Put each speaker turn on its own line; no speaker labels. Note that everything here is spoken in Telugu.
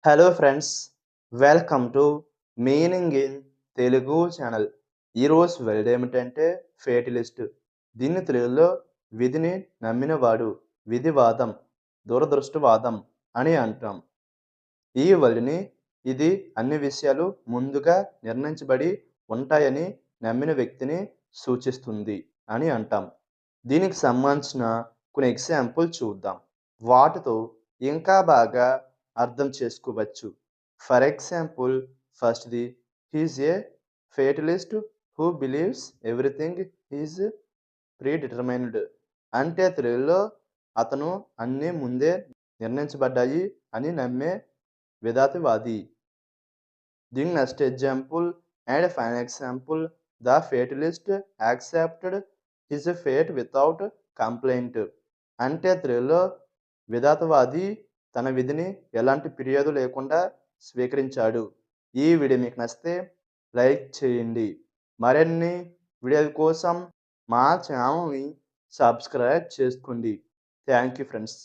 Hello friends, welcome to meaning in Telugu channel. ఈరోజు వర్డ్ ఏమిటంటే ఫేటలిస్ట్. దీన్ని తెలుగులో విధిని నమ్మినవాడు, విధివాదం, దురదృష్టవాదం అని అంటాం. ఈ వర్డ్‌ని ఇది అన్ని విషయాలు ముందుగా నిర్ణయించబడి ఉంటాయని నమ్మిన వ్యక్తిని సూచిస్తుంది అని అంటాం. దీనికి సంబంధించిన కొన్ని ఎగ్జాంపుల్ చూద్దాం. వాటితో ఇంకా బాగా అర్థం చేసుకోవచ్చు. ఫర్ ఎగ్జాంపుల్ ఫస్ట్‌ది హి ఏ ఫేటలిస్ట్ హూ బిలీవ్స్ ఎవ్రీథింగ్ ఈజ్ ప్రీడిటర్మైన్డ్. అంటే తెలుగులో అతను అన్నీ ముందే నిర్ణయించబడ్డాయి అని నమ్మే విధాతవాది. దీని next example and final example the fatalist accepted his fate without complaint. అంటే తెలుగులో విధాతవాది తన విధిని ఎలాంటి ఫిర్యాదు లేకుండా స్వీకరించాడు. ఈ వీడియో మీకు నచ్చితే లైక్ చేయండి. మరిన్ని వీడియోల కోసం మా ఛానల్‌ని సబ్స్క్రైబ్ చేసుకోండి. Thank you friends.